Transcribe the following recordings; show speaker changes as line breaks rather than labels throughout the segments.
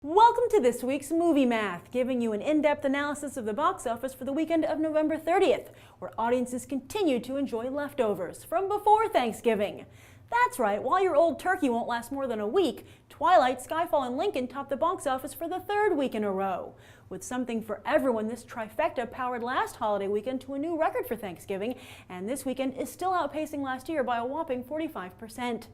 Welcome to this week's Movie Math, giving you an in-depth analysis of the box office for the weekend of November 30th, where audiences continue to enjoy leftovers from before Thanksgiving. That's right, while your old turkey won't last more than a week, Twilight, Skyfall, and Lincoln topped the box office for the third week in a row. With something for everyone, this trifecta powered last holiday weekend to a new record for Thanksgiving, and this weekend is still outpacing last year by a whopping 45%.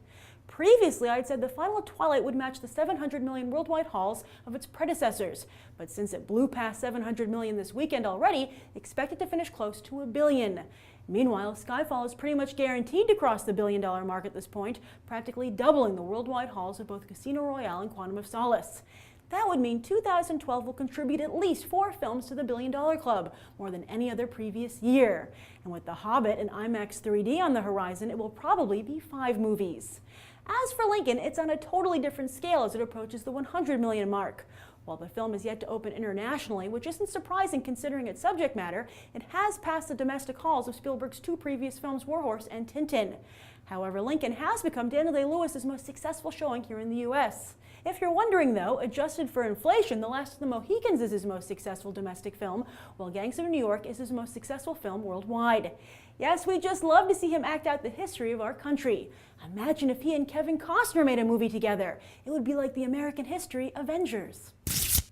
Previously, I'd said the final Twilight would match the 700 million worldwide hauls of its predecessors, but since it blew past 700 million this weekend already, expect it to finish close to $1 billion. Meanwhile, Skyfall is pretty much guaranteed to cross the $1 billion mark at this point, practically doubling the worldwide hauls of both Casino Royale and Quantum of Solace. That would mean 2012 will contribute at least 4 films to the $1 billion club, more than any other previous year. And with The Hobbit and IMAX 3D on the horizon, it will probably be 5 movies. As for Lincoln, it's on a totally different scale as it approaches the 100 million mark. While the film is yet to open internationally, which isn't surprising considering its subject matter, it has passed the domestic hauls of Spielberg's 2 previous films, Warhorse and Tintin. However, Lincoln has become Daniel Day-Lewis's most successful showing here in the US. If you're wondering though, adjusted for inflation, The Last of the Mohicans is his most successful domestic film, while Gangs of New York is his most successful film worldwide. Yes, we'd just love to see him act out the history of our country. Imagine if he and Kevin Costner made a movie together. It would be like the American History Avengers.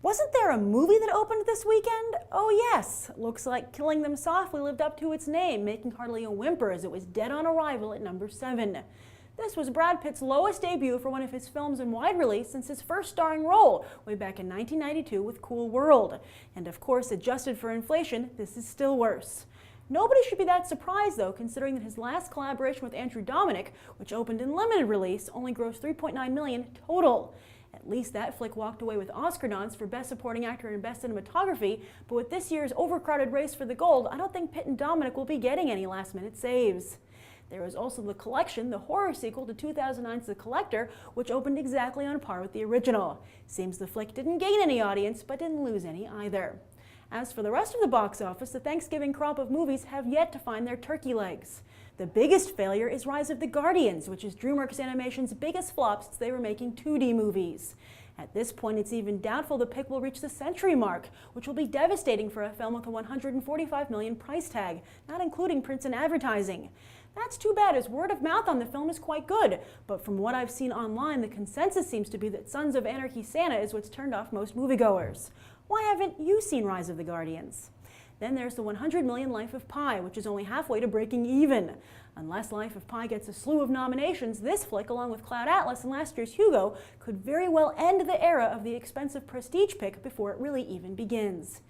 Wasn't there a movie that opened this weekend? Oh yes, looks like Killing Them Softly lived up to its name, making hardly a whimper as it was dead on arrival at number 7. This was Brad Pitt's lowest debut for one of his films in wide release since his first starring role way back in 1992 with Cool World. And of course, adjusted for inflation, this is still worse. Nobody should be that surprised though, considering that his last collaboration with Andrew Dominik, which opened in limited release, only grossed $3.9 million total. At least that flick walked away with Oscar nods for Best Supporting Actor and Best Cinematography, but with this year's overcrowded race for the gold, I don't think Pitt and Dominik will be getting any last-minute saves. There is also The Collection, the horror sequel to 2009's The Collector, which opened exactly on par with the original. Seems the flick didn't gain any audience, but didn't lose any either. As for the rest of the box office, the Thanksgiving crop of movies have yet to find their turkey legs. The biggest failure is Rise of the Guardians, which is DreamWorks Animation's biggest flop since they were making 2D movies. At this point, it's even doubtful the pick will reach the century mark, which will be devastating for a film with a $145 million price tag, not including prints and advertising. That's too bad, as word of mouth on the film is quite good, but from what I've seen online, the consensus seems to be that Sons of Anarchy Santa is what's turned off most moviegoers. Why haven't you seen Rise of the Guardians? Then there's the 100 million Life of Pi, which is only halfway to breaking even. Unless Life of Pi gets a slew of nominations, this flick, along with Cloud Atlas and last year's Hugo, could very well end the era of the expensive prestige pick before it really even begins.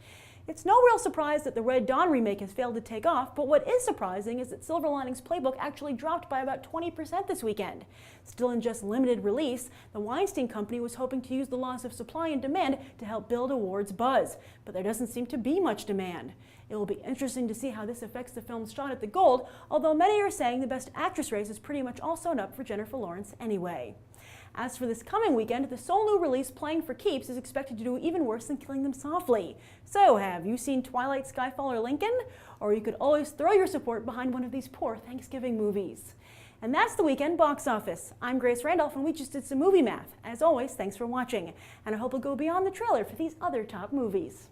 It's no real surprise that the Red Dawn remake has failed to take off, but what is surprising is that Silver Linings Playbook actually dropped by about 20% this weekend. Still in just limited release, the Weinstein Company was hoping to use the laws of supply and demand to help build awards buzz, but there doesn't seem to be much demand. It will be interesting to see how this affects the film's shot at the gold, although many are saying the Best Actress race is pretty much all sewn up for Jennifer Lawrence anyway. As for this coming weekend, the sole new release Playing for Keeps is expected to do even worse than Killing Them Softly. So have you seen Twilight, Skyfall, or Lincoln? Or you could always throw your support behind one of these poor Thanksgiving movies. And that's the weekend box office. I'm Grace Randolph and we just did some movie math. As always, thanks for watching. And I hope you'll go beyond the trailer for these other top movies.